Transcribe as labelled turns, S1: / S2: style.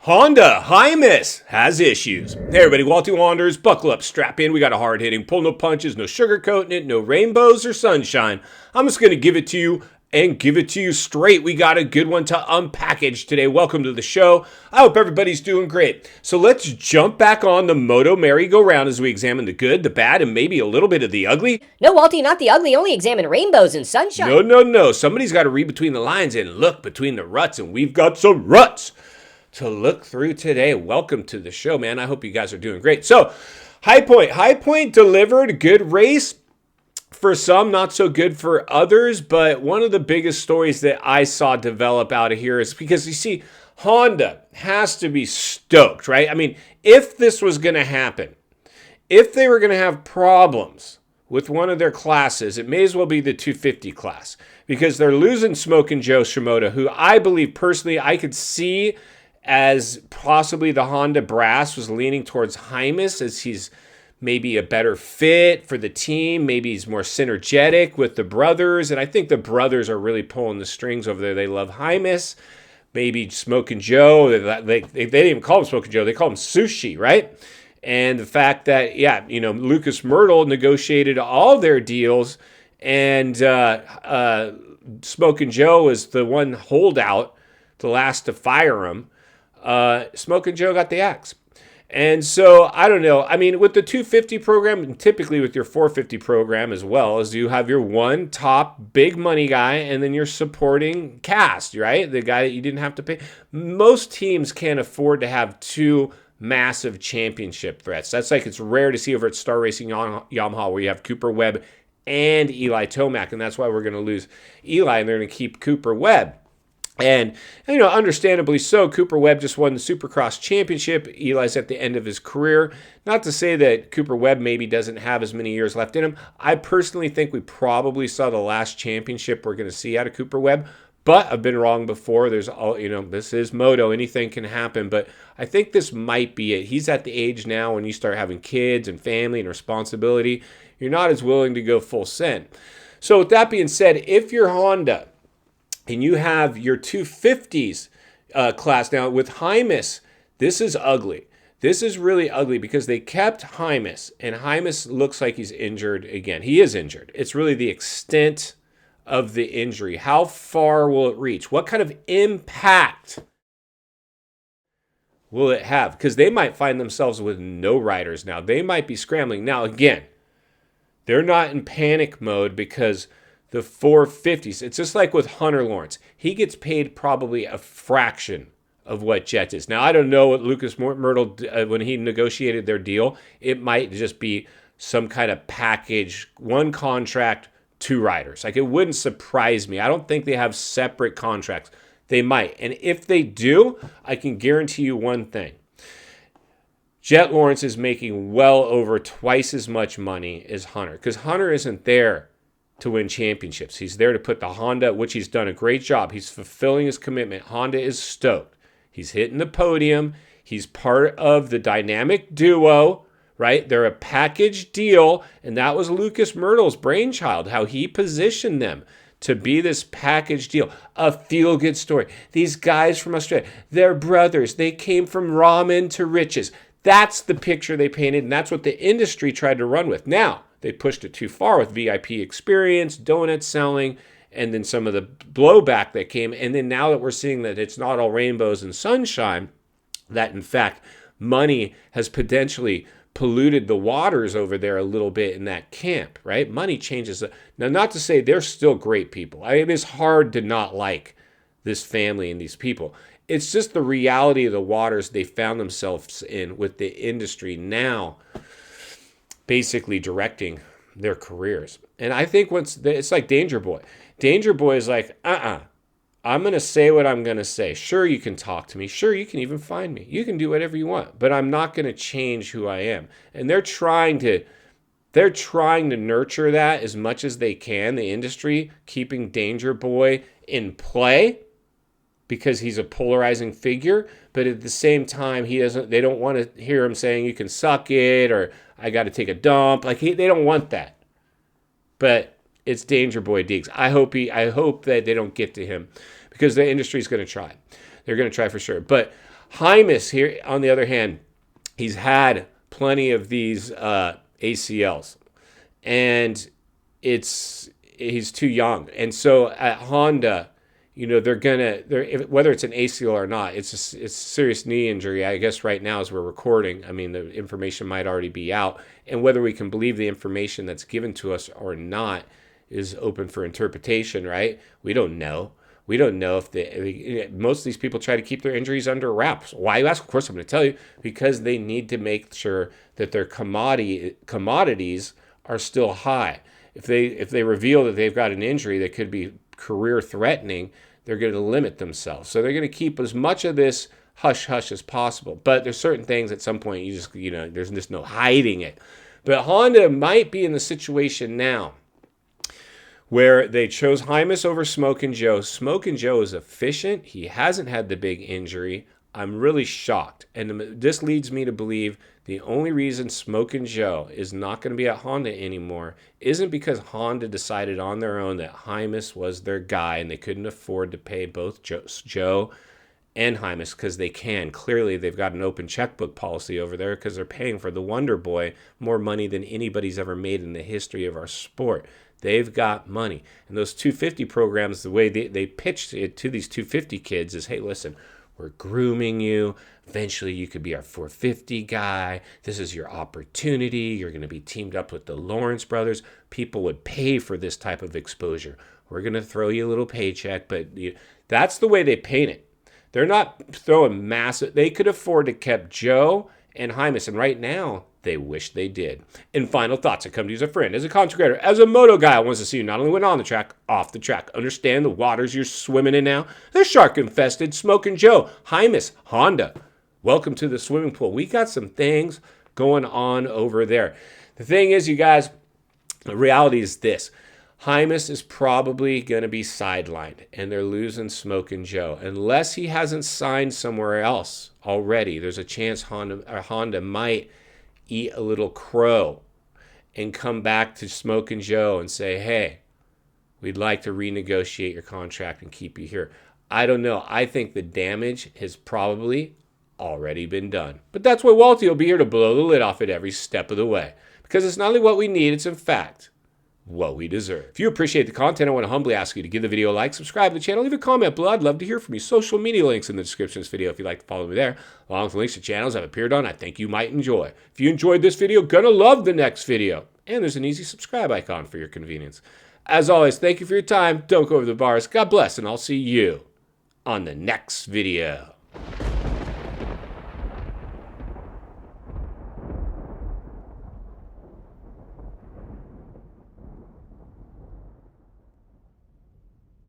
S1: Honda Hymus has issues. Hey everybody, Walty Wanderers, buckle up, strap in. We got a hard hitting, pull no punches, no sugarcoating it, no rainbows or sunshine. I'm just going to give it to you and give it to you straight. We got a good one to unpackage today. Welcome to the show. I hope everybody's doing great. So let's jump back on the Moto merry-go-round as we examine the good, the bad, and maybe a little bit of the ugly.
S2: No, Walty, not the ugly. Only examine rainbows and sunshine.
S1: No. Somebody's got to read between the lines and look between the ruts, and we've got some ruts to look through today. Welcome to the show, man. I hope you guys are doing great. So, High Point delivered. Good race for some, not so good for others. But one of the biggest stories that I saw develop out of here is because you see, Honda has to be stoked, right? I mean, if this was going to happen, if they were going to have problems with one of their classes, it may as well be the 250 class because they're losing Smokin' Joe Shimoda, who I believe personally I could see as possibly the Honda brass was leaning towards Hymus as he's maybe a better fit for the team. Maybe he's more synergetic with the brothers. And I think the brothers are really pulling the strings over there. They love Hymus. Maybe Smokin' Joe. They didn't even call him Smokin' Joe. They call him Sushi, right? And the fact that, Lucas Myrtle negotiated all their deals and Smokin' Joe is the one holdout, the last to fire him. Smokin' Joe got the axe. And so, I don't know. I mean, with the 250 program, and typically with your 450 program as well, is you have your one top big money guy and then your supporting cast, right? The guy that you didn't have to pay. Most teams can't afford to have two massive championship threats. That's like it's rare to see over at Star Racing Yamaha where you have Cooper Webb and Eli Tomac, and that's why we're going to lose Eli and they're going to keep Cooper Webb. And, understandably so, Cooper Webb just won the Supercross Championship. Eli's at the end of his career. Not to say that Cooper Webb maybe doesn't have as many years left in him. I personally think we probably saw the last championship we're going to see out of Cooper Webb. But I've been wrong before. There's all, this is Moto. Anything can happen. But I think this might be it. He's at the age now when you start having kids and family and responsibility. You're not as willing to go full send. So with that being said, if you're Honda and you have your 250s class. Now, with Hymus, this is ugly. This is really ugly because they kept Hymus, and Hymus looks like he's injured again. He is injured. It's really the extent of the injury. How far will it reach? What kind of impact will it have? Because they might find themselves with no riders now. They might be scrambling. Now, again, they're not in panic mode because the 450s. It's just like with Hunter Lawrence. He gets paid probably a fraction of what Jet is. Now, I don't know what Lucas Myrtle, when he negotiated their deal, it might just be some kind of package, one contract, two riders. Like, it wouldn't surprise me. I don't think they have separate contracts. They might. And if they do, I can guarantee you one thing. Jet Lawrence is making well over twice as much money as Hunter because Hunter isn't there to win championships. He's there to put the Honda, which he's done a great job. He's fulfilling his commitment. Honda is stoked. He's hitting the podium. He's part of the dynamic duo, right? They're a package deal, and that was Lucas Myrtle's brainchild, how he positioned them to be this package deal, a feel-good story. These guys from Australia, they're brothers. They came from ramen to riches. That's the picture they painted, and that's what the industry tried to run with. Now, they pushed it too far with VIP experience, donut selling, and then some of the blowback that came. And then now that we're seeing that it's not all rainbows and sunshine, that in fact money has potentially polluted the waters over there a little bit in that camp, right? Money changes. Now, not to say they're still great people. It is hard to not like this family and these people. It's just the reality of the waters they found themselves in with the industry now basically directing their careers. And I think it's like Danger Boy. Danger Boy is like, I'm going to say what I'm going to say. Sure, you can talk to me. Sure, you can even find me. You can do whatever you want, but I'm not going to change who I am. And they're trying to nurture that as much as they can, the industry, keeping Danger Boy in play because he's a polarizing figure, but at the same time, they don't want to hear him saying you can suck it or I got to take a dump. Like they don't want that. But it's Danger Boy Deeks. I hope that they don't get to him because the industry is going to try. They're going to try for sure. But Hymus here, on the other hand, he's had plenty of these ACLs, and he's too young. And so at Honda, whether it's an ACL or not, it's a serious knee injury. I guess right now as we're recording, I mean, the information might already be out, and whether we can believe the information that's given to us or not is open for interpretation, right? We don't know. We don't know if most of these people try to keep their injuries under wraps. Why, you ask? Of course, I'm going to tell you, because they need to make sure that their commodities are still high. If they reveal that they've got an injury that could be career threatening, they're going to limit themselves. So they're going to keep as much of this hush hush as possible. But there's certain things at some point there's just no hiding it. But Honda might be in the situation now where they chose Hymus over Smokin' Joe. Smokin' Joe is efficient. He hasn't had the big injury. I'm really shocked. And this leads me to believe the only reason Smokin' Joe is not going to be at Honda anymore isn't because Honda decided on their own that Hymus was their guy and they couldn't afford to pay both Joe and Hymus, because they can. Clearly, they've got an open checkbook policy over there because they're paying for the Wonder Boy more money than anybody's ever made in the history of our sport. They've got money. And those 250 programs, the way they pitched it to these 250 kids is, hey, listen, we're grooming you. Eventually, you could be our 450 guy. This is your opportunity. You're going to be teamed up with the Lawrence brothers. People would pay for this type of exposure. We're going to throw you a little paycheck, but that's the way they paint it. They're not throwing massive. They could afford to keep Joe and Hymus, and right now, they wish they did. And final thoughts. I come to you as a friend, as a content creator, as a moto guy. I want to see you not only win on the track, off the track. Understand the waters you're swimming in now? They're shark-infested. Smokin' Joe, Hymus, Honda. Welcome to the swimming pool. We got some things going on over there. The thing is, you guys, the reality is this. Hymus is probably going to be sidelined, and they're losing Smokin' Joe. Unless he hasn't signed somewhere else already, there's a chance Honda might eat a little crow and come back to Smokin' Joe and say, hey, we'd like to renegotiate your contract and keep you here. I don't know. I think the damage has probably already been done. But that's why Walty will be here to blow the lid off it every step of the way. Because it's not only what we need, it's in fact what we deserve. If you appreciate the content, I want to humbly ask you to give the video a like, subscribe to the channel, leave a comment below. I'd love to hear from you. Social media links in the description of this video if you'd like to follow me there, along with links to channels I've appeared on I think you might enjoy. If you enjoyed this video, gonna love the next video. And there's an easy subscribe icon for your convenience. As always, thank you for your time. Don't go over the bars. God bless, and I'll see you on the next video.